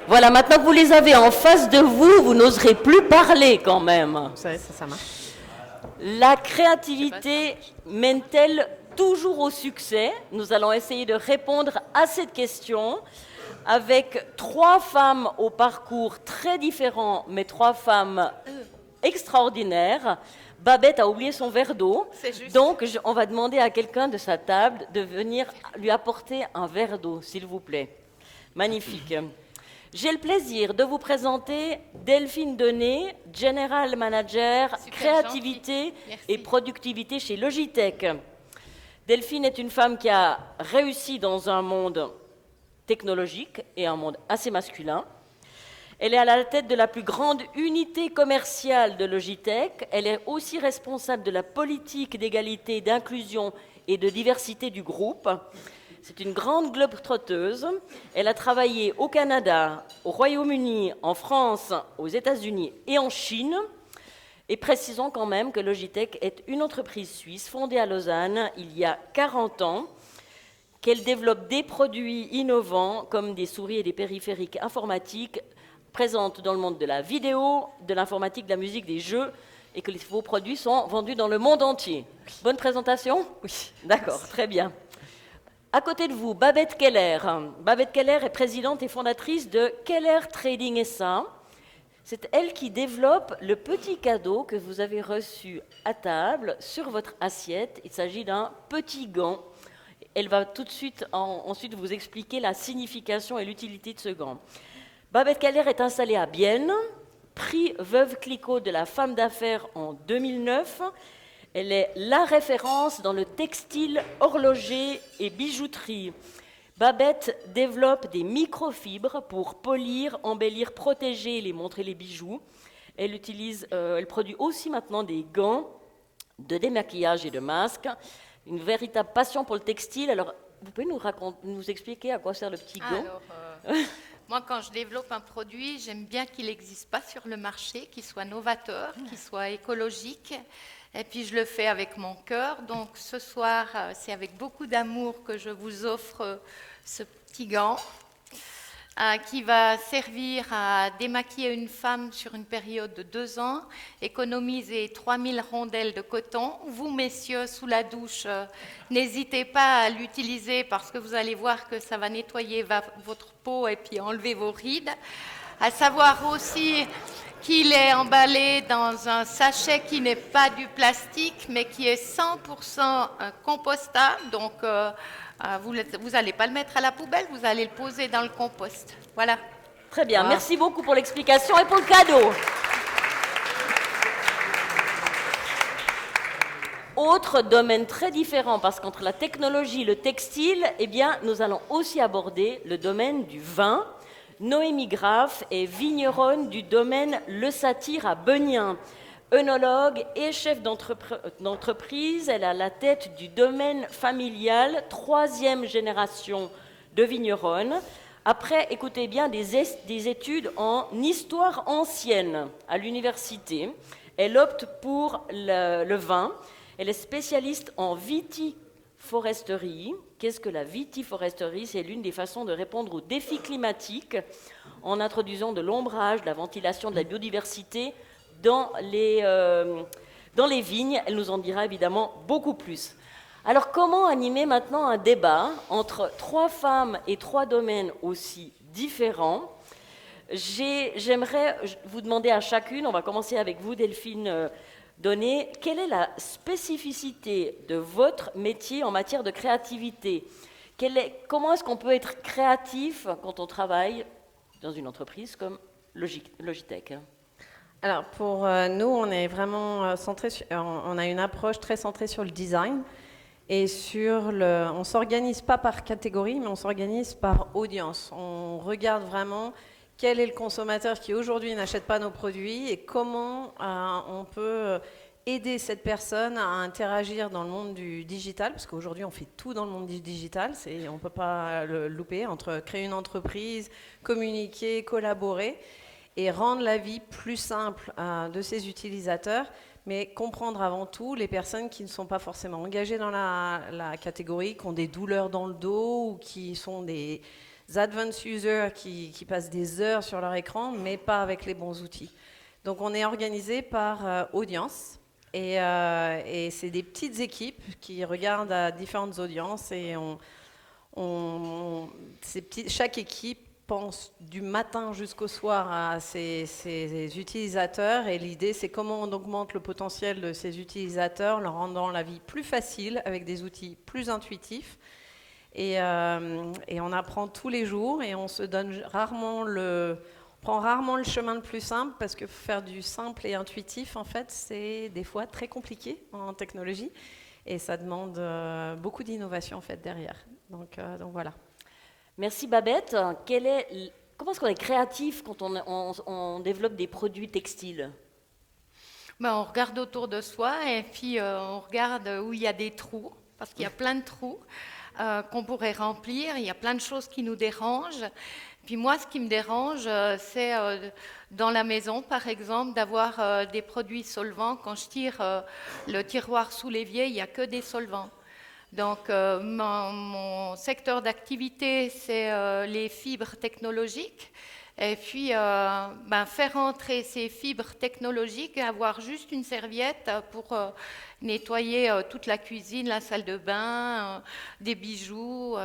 Voilà, maintenant que vous les avez en face de vous, vous n'oserez plus parler quand même. Ça marche. La créativité mène-t-elle toujours au succès? Nous allons essayer de répondre à cette question avec 3 femmes au parcours très différent, mais 3 femmes extraordinaires. Babette a oublié son verre d'eau, donc on va demander à quelqu'un de sa table de venir lui apporter un verre d'eau, s'il vous plaît. Magnifique. J'ai le plaisir de vous présenter Delphine Denet, General Manager créativité et productivité chez Logitech. Delphine est une femme qui a réussi dans un monde technologique et un monde assez masculin. Elle est à la tête de la plus grande unité commerciale de Logitech. Elle est aussi responsable de la politique d'égalité, d'inclusion et de diversité du groupe. C'est une grande globe-trotteuse. Elle a travaillé au Canada, au Royaume-Uni, en France, aux États-Unis et en Chine. Et précisons quand même que Logitech est une entreprise suisse fondée à Lausanne il y a 40 ans, qu'elle développe des produits innovants comme des souris et des périphériques informatiques présentes dans le monde de la vidéo, de l'informatique, de la musique, des jeux, et que vos produits sont vendus dans le monde entier. Bonne présentation? Oui. D'accord, très bien. À côté de vous, Babette Keller. Babette Keller est présidente et fondatrice de Keller Trading SA. C'est elle qui développe le petit cadeau que vous avez reçu à table sur votre assiette. Il s'agit d'un petit gant. Elle va tout de suite ensuite vous expliquer la signification et l'utilité de ce gant. Babette Keller est installée à Bienne, prix Veuve Clicquot de la femme d'affaires en 2009. Elle est la référence dans le textile, horloger et bijouterie. Babette développe des microfibres pour polir, embellir, protéger les montres et les bijoux. Elle produit aussi maintenant des gants de démaquillage et de masques. Une véritable passion pour le textile. Alors, vous pouvez nous expliquer à quoi sert le petit gant? Moi, quand je développe un produit, j'aime bien qu'il n'existe pas sur le marché, qu'il soit novateur, qu'il soit écologique. Et puis, je le fais avec mon cœur. Donc, ce soir, c'est avec beaucoup d'amour que je vous offre ce petit gant qui va servir à démaquiller une femme sur une période de 2 ans, économiser 3000 rondelles de coton. Vous, messieurs, sous la douche, n'hésitez pas à l'utiliser parce que vous allez voir que ça va nettoyer votre peau et puis enlever vos rides. À savoir aussi qu'il est emballé dans un sachet qui n'est pas du plastique, mais qui est 100% compostable. Donc, vous n'allez pas le mettre à la poubelle, vous allez le poser dans le compost. Voilà. Très bien, merci beaucoup pour l'explication et pour le cadeau. Autre domaine très différent, parce qu'entre la technologie et le textile, eh bien, nous allons aussi aborder le domaine du vin. Noémie Graff est vigneronne du domaine Le Satyre à Beugnin. Œnologue et chef d'entreprise, elle a la tête du domaine familial, 3e génération de vigneronne. Après, écoutez bien, des études en histoire ancienne à l'université, elle opte pour le vin. Elle est spécialiste en vitiforesterie. Qu'est-ce que la vitiforesterie? C'est l'une des façons de répondre aux défis climatiques en introduisant de l'ombrage, de la ventilation, de la biodiversité dans les vignes. Elle nous en dira évidemment beaucoup plus. Alors, comment animer maintenant un débat entre 3 femmes et 3 domaines aussi différents? J'aimerais vous demander à chacune, on va commencer avec vous, Delphine Denet, quelle est la spécificité de votre métier en matière de créativité? Comment est-ce qu'on peut être créatif quand on travaille dans une entreprise comme Logitech? Alors, pour nous, on est vraiment on a une approche très centrée sur le design et on s'organise pas par catégorie, mais on s'organise par audience. On regarde vraiment quel est le consommateur qui aujourd'hui n'achète pas nos produits et comment on peut aider cette personne à interagir dans le monde du digital, parce qu'aujourd'hui on fait tout dans le monde du digital, on ne peut pas le louper, entre créer une entreprise, communiquer, collaborer et rendre la vie plus simple de ses utilisateurs, mais comprendre avant tout les personnes qui ne sont pas forcément engagées dans la catégorie, qui ont des douleurs dans le dos ou qui sont des advanced users qui passent des heures sur leur écran, mais pas avec les bons outils. Donc on est organisé par audience, et c'est des petites équipes qui regardent à différentes audiences, et chaque équipe pense du matin jusqu'au soir à ses utilisateurs, et l'idée c'est comment on augmente le potentiel de ces utilisateurs, leur rendant la vie plus facile avec des outils plus intuitifs, et on apprend tous les jours, et on se donne prend rarement le chemin le plus simple, parce que faire du simple et intuitif, en fait, c'est des fois très compliqué en technologie, et ça demande beaucoup d'innovation en fait derrière. Donc voilà. Merci Babette. Comment est-ce qu'on est créatif quand on développe des produits textiles? On regarde autour de soi et puis on regarde où il y a des trous, parce qu'il y a plein de trous qu'on pourrait remplir, il y a plein de choses qui nous dérangent. Puis moi, ce qui me dérange, c'est dans la maison, par exemple, d'avoir des produits solvants. Quand je tire le tiroir sous l'évier, il n'y a que des solvants. Donc, mon secteur d'activité, c'est les fibres technologiques. Et puis, faire entrer ces fibres technologiques et avoir juste une serviette pour nettoyer toute la cuisine, la salle de bain, des bijoux.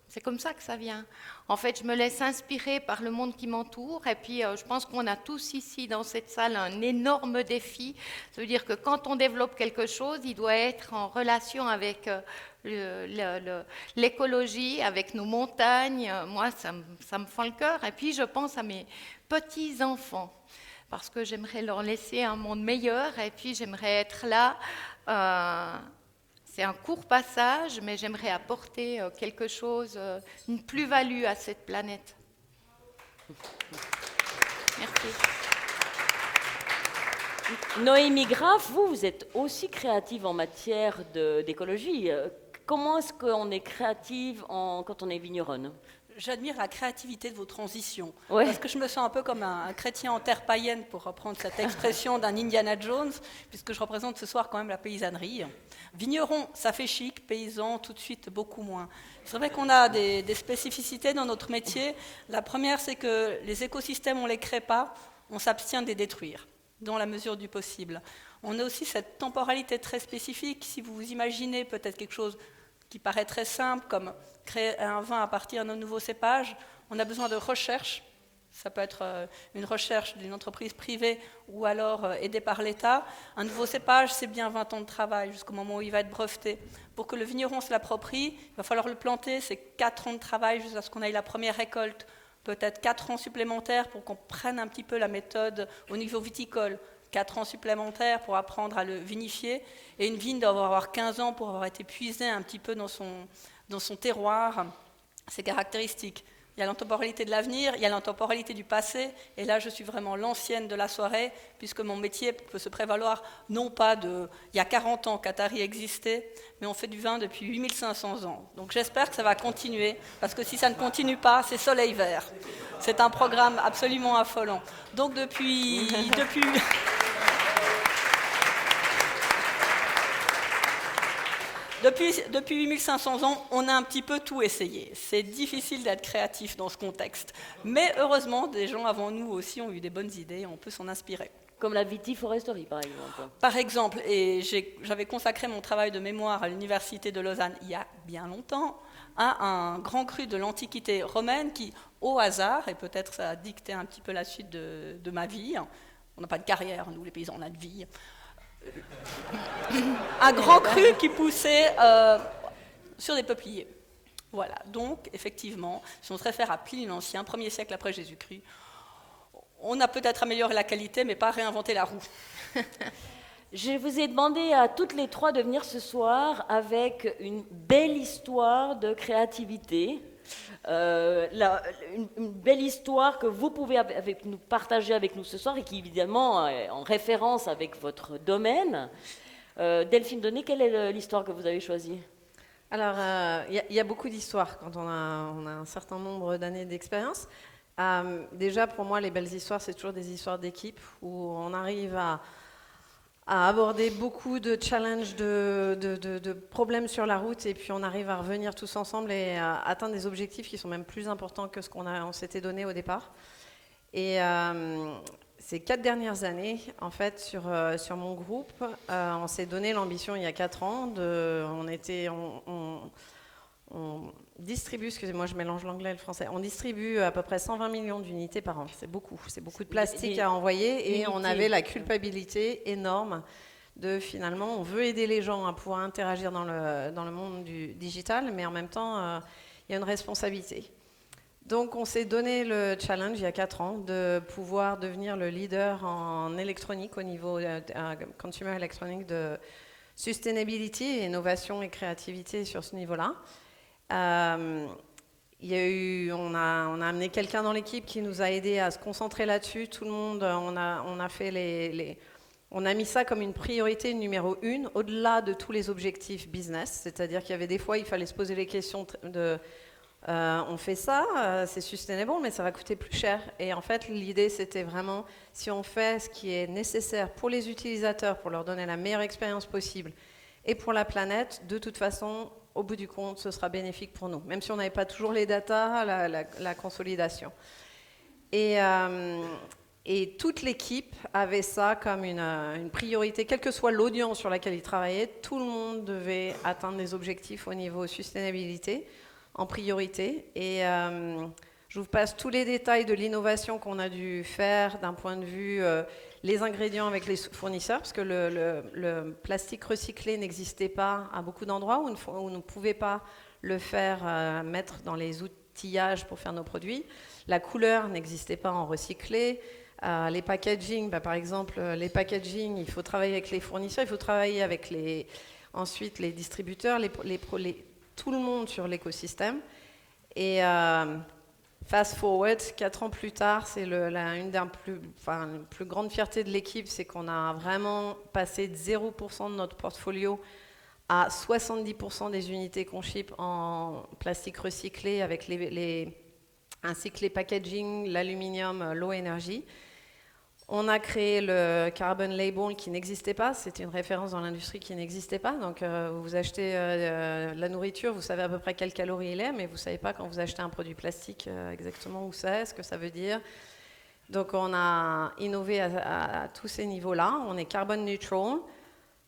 C'est comme ça que ça vient. En fait, je me laisse inspirer par le monde qui m'entoure. Et puis, je pense qu'on a tous ici dans cette salle un énorme défi. Ça veut dire que quand on développe quelque chose, il doit être en relation avec l'écologie, avec nos montagnes. Moi, ça me fend le cœur. Et puis, je pense à mes petits-enfants, parce que j'aimerais leur laisser un monde meilleur. Et puis, j'aimerais être là. C'est un court passage, mais j'aimerais apporter quelque chose, une plus-value à cette planète. Merci. Noémie Graff, vous êtes aussi créative en matière d'écologie. Comment est-ce qu'on est créative quand on est vigneronne? J'admire la créativité de vos transitions, ouais. Parce que je me sens un peu comme un chrétien en terre païenne, pour reprendre cette expression d'un Indiana Jones, puisque je représente ce soir quand même la paysannerie. Vigneron, ça fait chic, paysan, tout de suite beaucoup moins. C'est vrai qu'on a des spécificités dans notre métier. La première, c'est que les écosystèmes, on ne les crée pas, on s'abstient de les détruire, dans la mesure du possible. On a aussi cette temporalité très spécifique. Si vous imaginez peut-être quelque chose qui paraît très simple, comme créer un vin à partir d'un nouveau cépage, on a besoin de recherche. Ça peut être une recherche d'une entreprise privée ou alors aidée par l'État. Un nouveau cépage, c'est bien 20 ans de travail jusqu'au moment où il va être breveté. Pour que le vigneron se l'approprie, il va falloir le planter, c'est 4 ans de travail jusqu'à ce qu'on ait la première récolte. Peut-être 4 ans supplémentaires pour qu'on prenne un petit peu la méthode au niveau viticole. 4 ans supplémentaires pour apprendre à le vinifier. Et une vigne doit avoir 15 ans pour avoir été puisée un petit peu dans son terroir, ses caractéristiques. Il y a l'intemporalité de l'avenir, il y a l'intemporalité du passé, et là je suis vraiment l'ancienne de la soirée, puisque mon métier peut se prévaloir non pas il y a 40 ans qu'Atari existait, mais on fait du vin depuis 8500 ans. Donc j'espère que ça va continuer, parce que si ça ne continue pas, c'est soleil vert. C'est un programme absolument affolant. Donc depuis Depuis 8500 ans, on a un petit peu tout essayé. C'est difficile d'être créatif dans ce contexte. Mais heureusement, des gens avant nous aussi ont eu des bonnes idées, on peut s'en inspirer. Comme la vitiforesterie, par exemple. Par exemple, et j'avais consacré mon travail de mémoire à l'université de Lausanne il y a bien longtemps, à un grand cru de l'Antiquité romaine qui, au hasard, et peut-être ça a dicté un petit peu la suite de ma vie, on n'a pas de carrière, nous les paysans, on a de vie, un grand cru qui poussait sur des peupliers. Voilà, donc effectivement, si on se réfère à Pline l'Ancien, 1er siècle après Jésus-Christ, on a peut-être amélioré la qualité, mais pas réinventé la roue. Je vous ai demandé à toutes les trois de venir ce soir avec une belle histoire de créativité. Une belle histoire que vous pouvez partager avec nous ce soir et qui évidemment est en référence avec votre domaine. Delphine Donné, quelle est l'histoire que vous avez choisie? Alors, il y a beaucoup d'histoires quand on a un certain nombre d'années d'expérience. Déjà, pour moi, les belles histoires, c'est toujours des histoires d'équipe où on arrive à aborder beaucoup de challenges, de problèmes sur la route, et puis on arrive à revenir tous ensemble et à atteindre des objectifs qui sont même plus importants que ce on s'était donné au départ. Et ces 4 dernières années, en fait, sur mon groupe, on s'est donné l'ambition il y a 4 ans, on distribue, excusez-moi, je mélange l'anglais et le français, on distribue à peu près 120 millions d'unités par an. C'est beaucoup de plastique à envoyer, et on avait la culpabilité énorme de finalement, on veut aider les gens à pouvoir interagir dans le monde du digital, mais en même temps, il y a une responsabilité. Donc on s'est donné le challenge il y a 4 ans de pouvoir devenir le leader en électronique au niveau consumer electronic de sustainability, innovation et créativité sur ce niveau-là. On a amené quelqu'un dans l'équipe qui nous a aidé à se concentrer là-dessus. Tout le monde, on a mis ça comme une priorité numéro 1, au-delà de tous les objectifs business. C'est-à-dire qu'il y avait des fois, il fallait se poser les questions on fait ça, c'est sustainable, mais ça va coûter plus cher. Et en fait, l'idée, c'était vraiment, si on fait ce qui est nécessaire pour les utilisateurs, pour leur donner la meilleure expérience possible, et pour la planète, de toute façon, au bout du compte, ce sera bénéfique pour nous, même si on n'avait pas toujours les datas, la consolidation. Et toute l'équipe avait ça comme une priorité, quelle que soit l'audience sur laquelle ils travaillaient, tout le monde devait atteindre des objectifs au niveau sustainabilité en priorité. Et je vous passe tous les détails de l'innovation qu'on a dû faire d'un point de vue les ingrédients avec les fournisseurs, parce que le plastique recyclé n'existait pas à beaucoup d'endroits où on ne pouvait pas le faire mettre dans les outillages pour faire nos produits. La couleur n'existait pas en recyclé. Les packaging, par exemple, les packaging, il faut travailler avec les fournisseurs, il faut travailler avec ensuite les distributeurs, tout le monde sur l'écosystème. Et fast forward, 4 ans plus tard, c'est une des plus grandes fiertés de l'équipe, c'est qu'on a vraiment passé de 0% de notre portfolio à 70% des unités qu'on ship en plastique recyclé, avec ainsi que les packaging, l'aluminium, l'eau énergie. On a créé le Carbon Label qui n'existait pas, c'était une référence dans l'industrie qui n'existait pas. Donc vous achetez la nourriture, vous savez à peu près quelles calories il est, mais vous ne savez pas quand vous achetez un produit plastique exactement où c'est, ce que ça veut dire. Donc on a innové à tous ces niveaux-là. On est carbon neutral.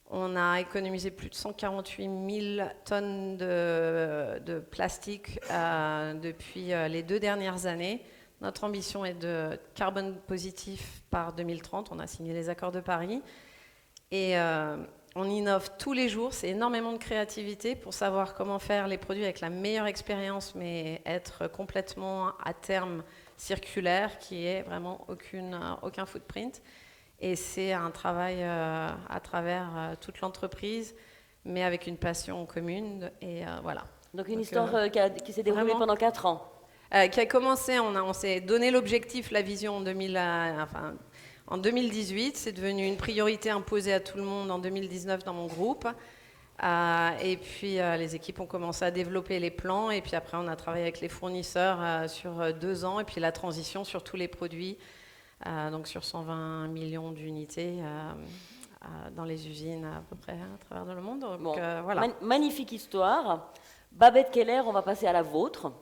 On a économisé plus de 148 000 tonnes de plastique depuis les 2 dernières années. Notre ambition est de carbone positif par 2030. On a signé les accords de Paris. Et on innove tous les jours. C'est énormément de créativité pour savoir comment faire les produits avec la meilleure expérience, mais être complètement à terme circulaire, qui est vraiment aucun footprint. Et c'est un travail à travers toute l'entreprise, mais avec une passion commune. Et voilà. Donc une histoire qui s'est déroulée pendant 4 ans. Qui a commencé, on s'est donné l'objectif, la vision en 2018. C'est devenu une priorité imposée à tout le monde en 2019 dans mon groupe. Et puis les équipes ont commencé à développer les plans. Et puis après, on a travaillé avec les fournisseurs sur 2 ans. Et puis la transition sur tous les produits, donc sur 120 millions d'unités dans les usines à peu près à travers le monde. Donc, bon, voilà. Magnifique histoire. Babette Keller, on va passer à la vôtre.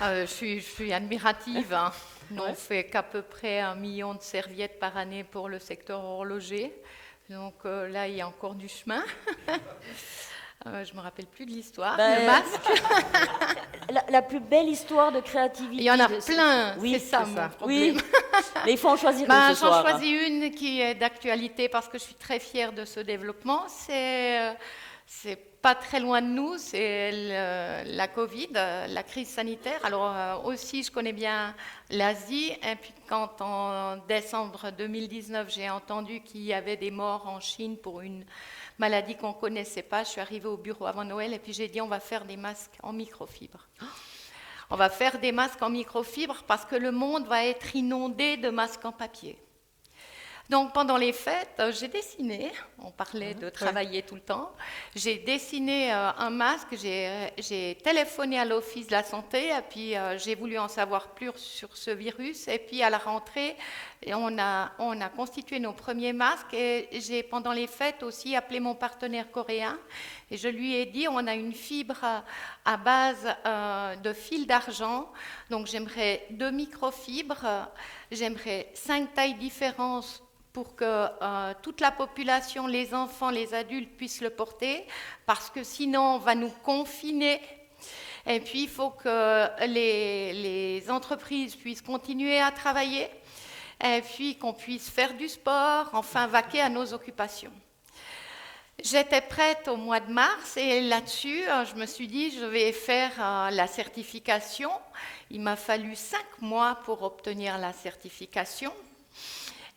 Je suis admirative. Hein. Ouais. On fait qu'à peu près 1 million de serviettes par année pour le secteur horloger. Donc là, il y a encore du chemin. Je ne me rappelle plus de l'histoire. Le masque. La plus belle histoire de créativité. Il y en a plein, oui, c'est ça mon problème. Oui, mais il faut en choisir une ce soir. J'en choisis une qui est d'actualité parce que je suis très fière de ce développement. C'est pas très loin de nous, c'est la Covid, la crise sanitaire. Alors aussi, je connais bien l'Asie. Et puis quand en décembre 2019, j'ai entendu qu'il y avait des morts en Chine pour une maladie qu'on ne connaissait pas, je suis arrivée au bureau avant Noël et puis j'ai dit on va faire des masques en microfibre. On va faire des masques en microfibre parce que le monde va être inondé de masques en papier. Donc pendant les fêtes, j'ai dessiné, on parlait de travailler tout le temps, j'ai dessiné un masque, j'ai téléphoné à l'Office de la santé, et puis j'ai voulu en savoir plus sur ce virus, et puis à la rentrée, on a constitué nos premiers masques, et j'ai pendant les fêtes aussi appelé mon partenaire coréen, et je lui ai dit, on a une fibre à base de fil d'argent, donc j'aimerais 2 microfibres, j'aimerais 5 tailles différentes pour que toute la population, les enfants, les adultes puissent le porter, parce que sinon on va nous confiner. Et puis il faut que les entreprises puissent continuer à travailler, et puis qu'on puisse faire du sport, enfin vaquer à nos occupations. J'étais prête au mois de mars et là-dessus, je me suis dit, je vais faire la certification. Il m'a fallu 5 mois pour obtenir la certification.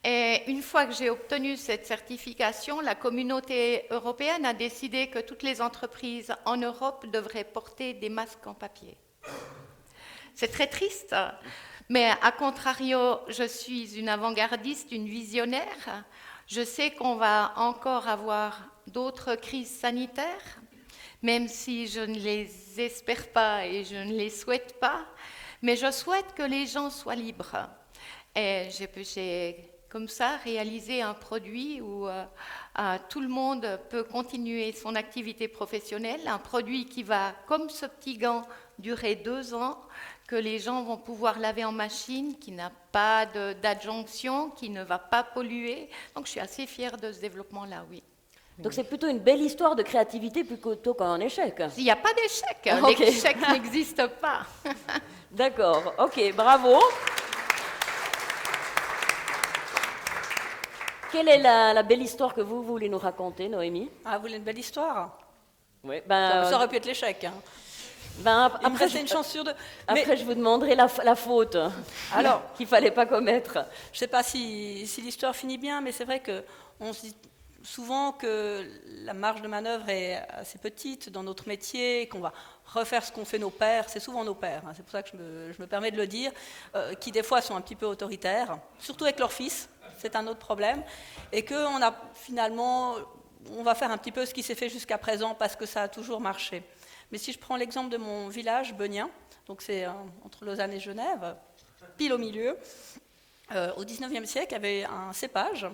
Et une fois que j'ai obtenu cette certification, la communauté européenne a décidé que toutes les entreprises en Europe devraient porter des masques en papier. C'est très triste, mais à contrario, je suis une avant-gardiste, une visionnaire. Je sais qu'on va encore avoir d'autres crises sanitaires, même si je ne les espère pas et je ne les souhaite pas, mais je souhaite que les gens soient libres. Et j'ai comme ça réalisé un produit où tout le monde peut continuer son activité professionnelle, un produit qui va, comme ce petit gant, durer 2 ans, que les gens vont pouvoir laver en machine, qui n'a pas d'adjonction, qui ne va pas polluer. Donc je suis assez fière de ce développement-là, oui. Donc c'est plutôt une belle histoire de créativité plutôt qu'un échec. Il n'y a pas d'échec, Ok. l'échec n'existe pas. D'accord, ok, bravo. Quelle est la belle histoire que vous voulez nous raconter, Noémie? Ah, vous voulez une belle histoire? Oui, Ça aurait pu être l'échec. Hein. Après, c'est une chance sur 2. Après, je vous demanderai la faute Alors, qu'il ne fallait pas commettre. je ne sais pas si l'histoire finit bien, mais c'est vrai qu'on se dit souvent que la marge de manœuvre est assez petite dans notre métier, qu'on va refaire ce qu'ont fait nos pères. C'est souvent nos pères, hein, c'est pour ça que je me permets de le dire, qui des fois sont un petit peu autoritaires, surtout avec leurs fils, c'est un autre problème, et qu'on a finalement, on va faire un petit peu ce qui s'est fait jusqu'à présent parce que ça a toujours marché. Mais si je prends l'exemple de mon village, Beugnin, donc c'est entre Lausanne et Genève, pile au milieu, au XIXe siècle, il y avait un cépage,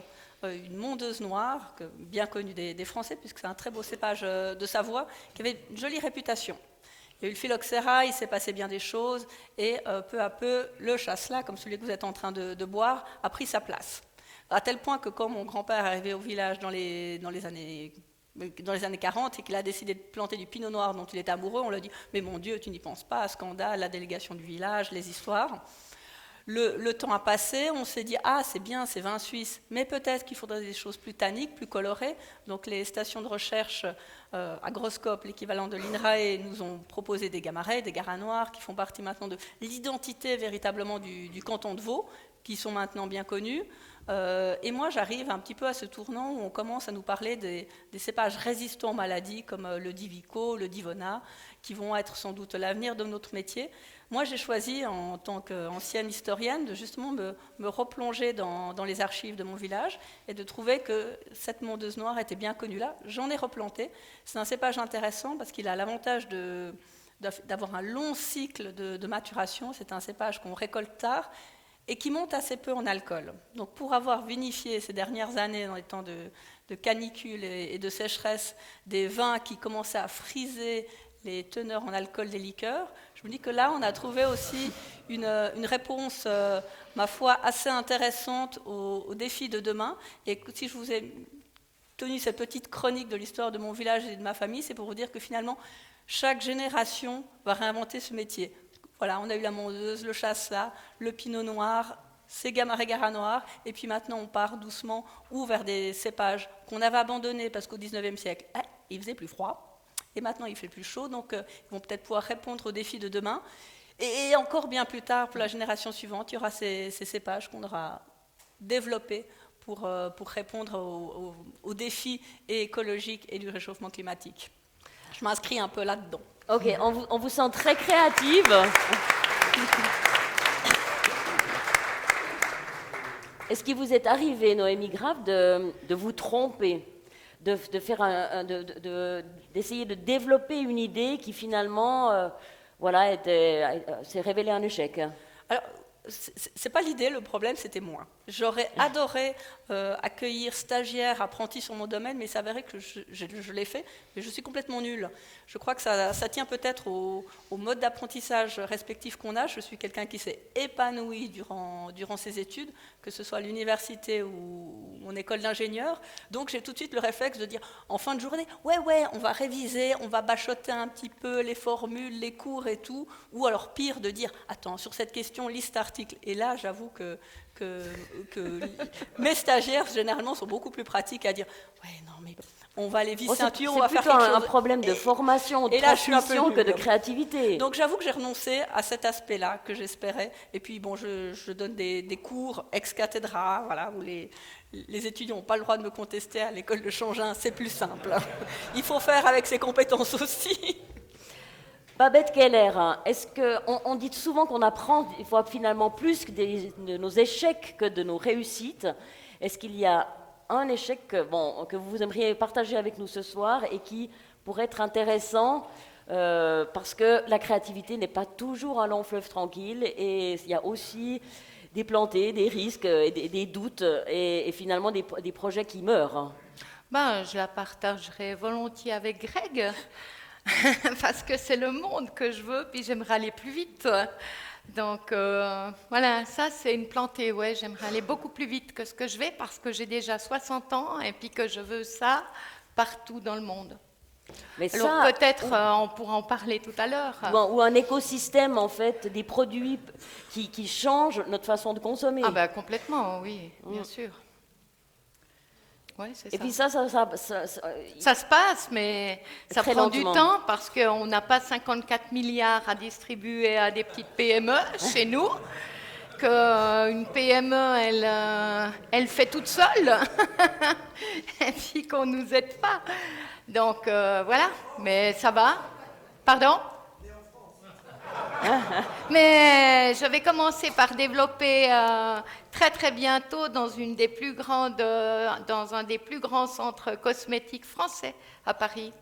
une mondeuse noire, bien connue des Français, puisque c'est un très beau cépage de Savoie, qui avait une jolie réputation. Il y a eu le phylloxéra, il s'est passé bien des choses, et peu à peu, le chasselas, comme celui que vous êtes en train de boire, a pris sa place. À tel point que quand mon grand-père est arrivé au village dans les années 40 et qu'il a décidé de planter du pinot noir dont il était amoureux, on lui a dit « Mais mon Dieu, tu n'y penses pas, scandale, la délégation du village, les histoires ». Le temps a passé, on s'est dit « Ah, c'est bien, c'est vin suisse, mais peut-être qu'il faudrait des choses plus tanniques, plus colorées ». Donc les stations de recherche Agroscope, l'équivalent de l'INRAE, nous ont proposé des Gamarais, des Garas noirs, qui font partie maintenant de l'identité véritablement du canton de Vaud, qui sont maintenant bien connus. Et moi, j'arrive un petit peu à ce tournant où on commence à nous parler des cépages résistants aux maladies, comme le Divico, le Divona, qui vont être sans doute l'avenir de notre métier. Moi, j'ai choisi, en tant qu'ancienne historienne, de justement me replonger dans les archives de mon village et de trouver que cette mondeuse noire était bien connue là. J'en ai replanté. C'est un cépage intéressant parce qu'il a l'avantage d'avoir un long cycle de maturation. C'est un cépage qu'on récolte tard et qui monte assez peu en alcool. Donc pour avoir vinifié ces dernières années, dans les temps de canicule et de sécheresse, des vins qui commençaient à friser les teneurs en alcool des liqueurs, je me dis que là, on a trouvé aussi une réponse, ma foi, assez intéressante aux défis de demain. Et si je vous ai tenu cette petite chronique de l'histoire de mon village et de ma famille, c'est pour vous dire que finalement, chaque génération va réinventer ce métier. Voilà, on a eu la mondeuse, le chasselas, le pinot noir, ces Gamarais Garas noirs, et puis maintenant on part doucement ou vers des cépages qu'on avait abandonnés parce qu'au XIXe siècle, il faisait plus froid. Et maintenant, il fait plus chaud, donc ils vont peut-être pouvoir répondre aux défis de demain. Et encore bien plus tard, pour la génération suivante, il y aura ces cépages qu'on aura développés pour répondre aux défis écologiques et du réchauffement climatique. Je m'inscris un peu là-dedans. Ok, on vous sent très créative. Est-ce qu'il vous est arrivé, Noémie Grave, de vous tromper, d'essayer de développer une idée qui finalement s'est révélée un échec? Alors, c'est pas l'idée, le problème, c'était moi. J'aurais adoré accueillir stagiaires, apprentis sur mon domaine, mais il s'avérait que je l'ai fait, mais je suis complètement nulle. Je crois que ça tient peut-être au mode d'apprentissage respectif qu'on a. Je suis quelqu'un qui s'est épanoui durant ses études, que ce soit à l'université ou mon école d'ingénieur. Donc j'ai tout de suite le réflexe de dire, en fin de journée, ouais, on va réviser, on va bachoter un petit peu les formules, les cours et tout. Ou alors pire, de dire, attends, sur cette question, liste article. Et là, j'avoue que mes stagiaires, généralement, sont beaucoup plus pratiques à dire « Ouais, non, mais on va aller visser un tuyau, on va faire quelque chose. » C'est plutôt un problème de formation, de transmission que de créativité. Donc j'avoue que j'ai renoncé à cet aspect-là que j'espérais. Et puis, bon, je donne des cours ex cathedra, voilà, où les étudiants n'ont pas le droit de me contester à l'école de Changin, c'est plus simple. Il faut faire avec ses compétences aussi. Babette Keller, est-ce on dit souvent qu'on apprend il faut finalement plus de nos échecs que de nos réussites. Est-ce qu'il y a un échec que vous aimeriez partager avec nous ce soir et qui pourrait être intéressant parce que la créativité n'est pas toujours un long fleuve tranquille et il y a aussi des plantées, des risques, des doutes et finalement des projets qui meurent? Je la partagerai volontiers avec Greg. Parce que c'est le monde que je veux, puis j'aimerais aller plus vite. Donc voilà, ça c'est une plantée, ouais, j'aimerais aller beaucoup plus vite que ce que je vais parce que j'ai déjà 60 ans et puis que je veux ça partout dans le monde. Mais alors ça, peut-être on pourra en parler tout à l'heure. Ou un écosystème en fait, des produits qui changent notre façon de consommer. Ah ben complètement, oui, bien sûr. Ouais, et puis ça se passe, mais ça prend lentement. Du temps parce qu'on n'a pas 54 milliards à distribuer à des petites PME chez nous, qu'une PME, elle fait toute seule, et puis qu'on ne nous aide pas. Donc voilà, mais ça va. Pardon ? Mais je vais commencer par développer très très bientôt dans un des plus grands centres cosmétiques français à Paris,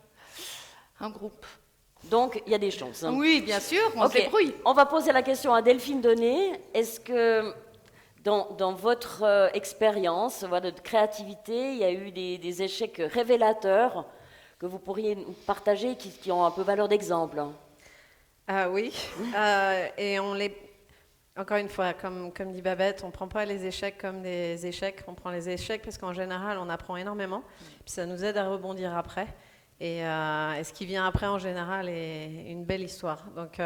un groupe. Donc il y a des chances. Oui, bien sûr, on se débrouille. On va poser la question à Delphine Donné. Est-ce que dans votre expérience de créativité, il y a eu des échecs révélateurs que vous pourriez partager qui ont un peu valeur d'exemple? Oui, et encore une fois, comme dit Babette, on ne prend pas les échecs comme des échecs, on prend les échecs parce qu'en général, on apprend énormément, puis ça nous aide à rebondir après, et ce qui vient après, en général, est une belle histoire. Donc,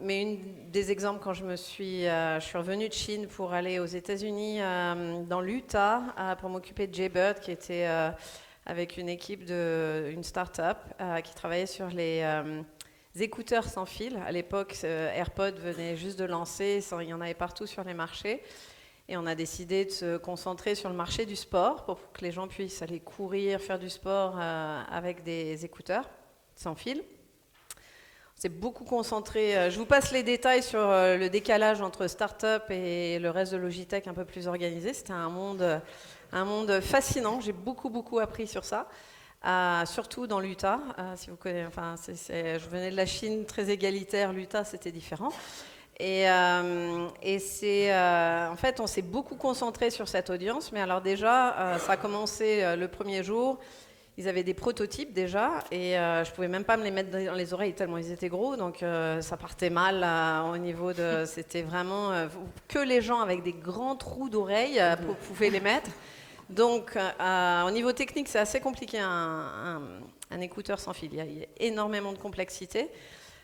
mais des exemples, quand je suis revenue de Chine pour aller aux États-Unis, dans l'Utah, pour m'occuper de Jaybird, qui était avec une équipe une start-up qui travaillait sur les écouteurs sans fil. À l'époque, AirPod venait juste de lancer, il y en avait partout sur les marchés. Et on a décidé de se concentrer sur le marché du sport pour que les gens puissent aller courir, faire du sport avec des écouteurs sans fil. On s'est beaucoup concentré. Je vous passe les détails sur le décalage entre start-up et le reste de Logitech un peu plus organisé. C'était un monde fascinant. J'ai beaucoup appris sur ça. Surtout dans l'Utah, si vous connaissez, je venais de la Chine très égalitaire, l'Utah c'était différent. Et en fait, on s'est beaucoup concentré sur cette audience, mais alors déjà, ça a commencé le premier jour, ils avaient des prototypes déjà, et je pouvais même pas me les mettre dans les oreilles tellement ils étaient gros, donc ça partait mal au niveau de... C'était vraiment que les gens avec des grands trous d'oreilles pouvaient les mettre. Donc, au niveau technique, c'est assez compliqué un écouteur sans fil. Il y a énormément de complexité.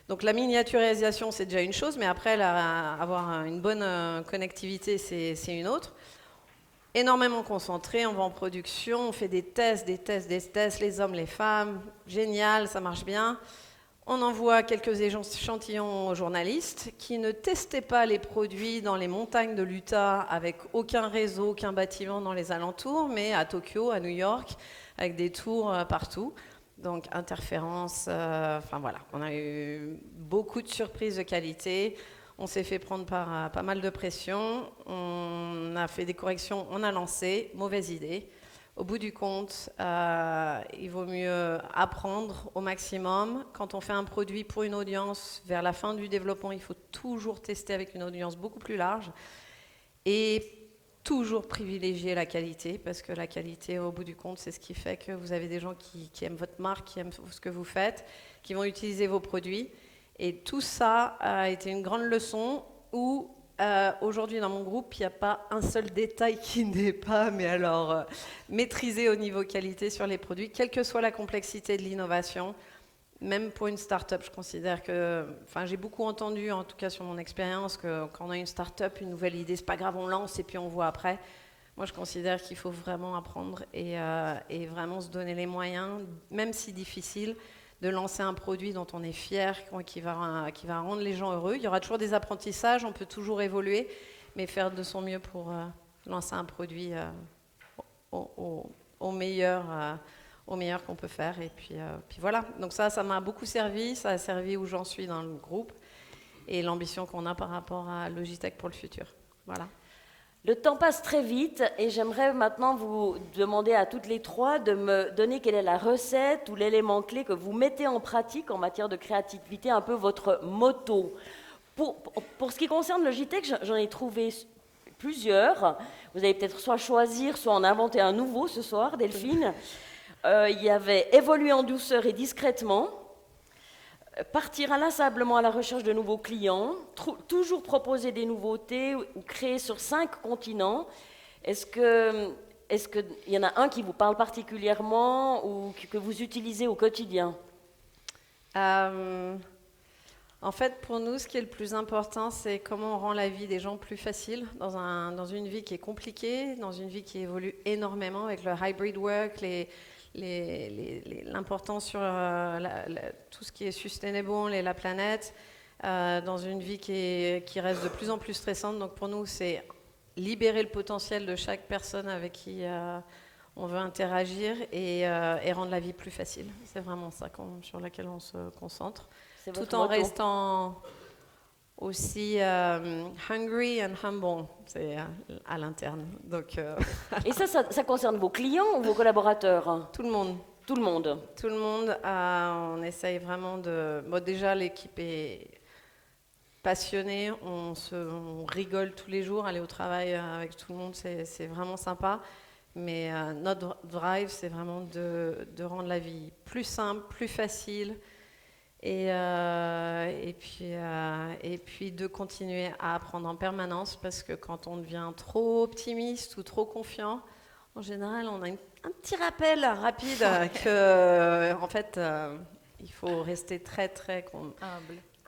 Donc, la miniaturisation, c'est déjà une chose, mais après, avoir une bonne connectivité, c'est une autre. Énormément concentré, on va en production, on fait des tests, les hommes, les femmes. Génial, ça marche bien. On envoie quelques échantillons aux journalistes qui ne testaient pas les produits dans les montagnes de l'Utah avec aucun réseau, aucun bâtiment dans les alentours, mais à Tokyo, à New York, avec des tours partout. Donc, interférences, voilà. On a eu beaucoup de surprises de qualité. On s'est fait prendre par pas mal de pression. On a fait des corrections, on a lancé. Mauvaise idée. Au bout du compte, il vaut mieux apprendre au maximum. Quand on fait un produit pour une audience, vers la fin du développement, il faut toujours tester avec une audience beaucoup plus large et toujours privilégier la qualité, parce que la qualité, au bout du compte, c'est ce qui fait que vous avez des gens qui aiment votre marque, qui aiment ce que vous faites, qui vont utiliser vos produits. Et tout ça a été une grande leçon où aujourd'hui, dans mon groupe, il n'y a pas un seul détail qui n'est pas maîtrisé au niveau qualité sur les produits, quelle que soit la complexité de l'innovation. Même pour une start-up, je considère que... Enfin, j'ai beaucoup entendu, en tout cas sur mon expérience, que quand on a une start-up, une nouvelle idée, c'est pas grave, on lance et puis on voit après. Moi, je considère qu'il faut vraiment apprendre et vraiment se donner les moyens, même si difficile, de lancer un produit dont on est fier, qui va rendre les gens heureux. Il y aura toujours des apprentissages, on peut toujours évoluer, mais faire de son mieux pour lancer un produit au meilleur qu'on peut faire. Et puis voilà. Donc ça m'a beaucoup servi. Ça a servi où j'en suis dans le groupe et l'ambition qu'on a par rapport à Logitech pour le futur. Voilà. Le temps passe très vite et j'aimerais maintenant vous demander à toutes les trois de me donner quelle est la recette ou l'élément clé que vous mettez en pratique en matière de créativité, un peu votre motto. Pour ce qui concerne Logitech, j'en ai trouvé plusieurs. Vous allez peut-être soit choisir, soit en inventer un nouveau ce soir, Delphine. Il y avait évoluer en douceur et discrètement, partir inlassablement à la recherche de nouveaux clients, toujours proposer des nouveautés ou créer sur 5 continents. Est-ce qu'il y en a un qui vous parle particulièrement ou que vous utilisez au quotidien ? En fait, pour nous, ce qui est le plus important, c'est comment on rend la vie des gens plus facile dans une vie qui est compliquée, dans une vie qui évolue énormément avec le hybrid work, l'importance sur tout ce qui est sustainable et la planète, dans une vie qui reste de plus en plus stressante. Donc pour nous, c'est libérer le potentiel de chaque personne avec qui on veut interagir et rendre la vie plus facile. C'est vraiment ça sur laquelle on se concentre. Tout en restant aussi hungry and humble, c'est à l'interne. Donc, Et ça concerne vos clients ou vos collaborateurs ? Tout le monde. Tout le monde. Tout le monde. On essaye vraiment de... Bon, déjà, l'équipe est passionnée. On rigole tous les jours. Aller au travail avec tout le monde, c'est vraiment sympa. Mais notre drive, c'est vraiment de rendre la vie plus simple, plus facile. Et puis de continuer à apprendre en permanence, parce que quand on devient trop optimiste ou trop confiant, en général, on a un petit rappel rapide que, en fait, il faut rester très, très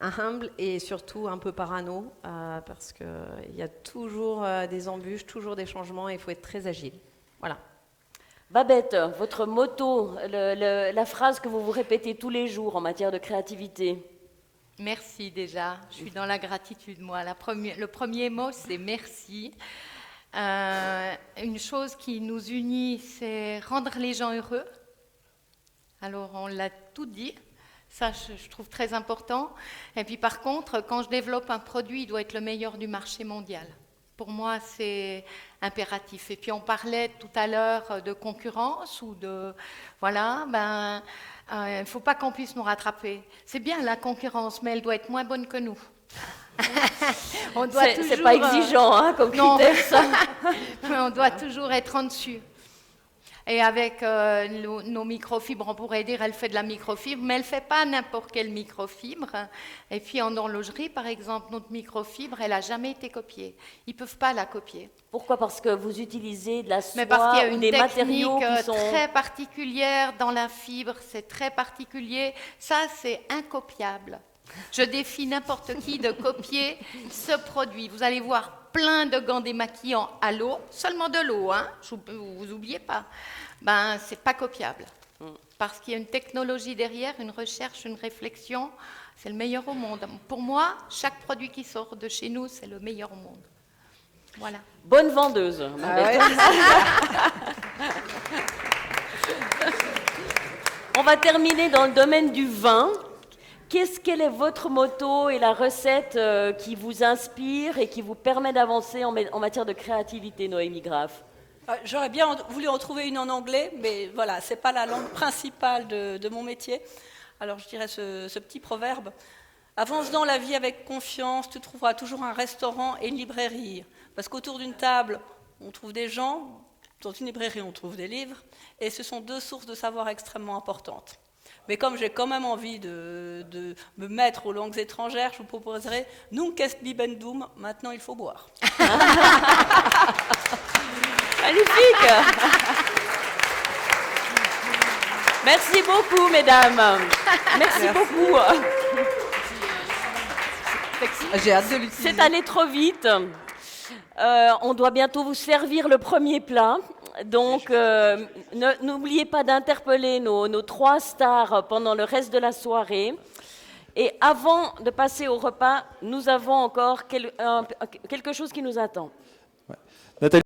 humble et surtout un peu parano, parce qu'il y a toujours des embûches, toujours des changements, et il faut être très agile. Voilà. Babette, votre motto, la phrase que vous vous répétez tous les jours en matière de créativité. Merci déjà, je suis dans la gratitude moi. Le premier mot, c'est merci. Une chose qui nous unit, c'est rendre les gens heureux. Alors on l'a tout dit, ça je trouve très important. Et puis par contre, quand je développe un produit, il doit être le meilleur du marché mondial. Pour moi, c'est impératif. Et puis, on parlait tout à l'heure de concurrence ou de... Voilà, il ne faut pas qu'on puisse nous rattraper. C'est bien la concurrence, mais elle doit être moins bonne que nous. C'est pas exigeant comme critère, ça. On doit toujours être en dessus. Et avec nos microfibres, on pourrait dire elle fait de la microfibre, mais elle ne fait pas n'importe quelle microfibre. Et puis en horlogerie, par exemple, notre microfibre, elle n'a jamais été copiée. Ils ne peuvent pas la copier. Pourquoi ? Parce que vous utilisez de la soie, mais parce qu'il y a une des matériaux qui sont... très particulière dans la fibre, c'est très particulier. Ça, c'est incopiable. Je défie n'importe qui de copier ce produit. Vous allez voir plein de gants démaquillants à l'eau, seulement de l'eau, hein, vous n'oubliez pas. C'est pas copiable. Parce qu'il y a une technologie derrière, une recherche, une réflexion. C'est le meilleur au monde. Pour moi, chaque produit qui sort de chez nous, c'est le meilleur au monde. Voilà. Bonne vendeuse. On va terminer dans le domaine du vin. quel est votre motto et la recette qui vous inspire et qui vous permet d'avancer en matière de créativité, Noémie Graff? J'aurais bien voulu en trouver une en anglais, mais voilà, c'est pas la langue principale de mon métier. Alors je dirais ce petit proverbe. Avance dans la vie avec confiance, tu trouveras toujours un restaurant et une librairie. Parce qu'autour d'une table, on trouve des gens, dans une librairie, on trouve des livres, et ce sont deux sources de savoir extrêmement importantes. Mais comme j'ai quand même envie de me mettre aux langues étrangères, je vous proposerai « Nunc est bibendum », maintenant il faut boire. Magnifique. Merci beaucoup, mesdames. Merci beaucoup. J'ai hâte de l'utiliser. C'est allé trop vite. On doit bientôt vous servir le premier plat. Donc, n'oubliez pas d'interpeller nos 3 stars pendant le reste de la soirée. Et avant de passer au repas, nous avons encore quelque chose qui nous attend. Nathalie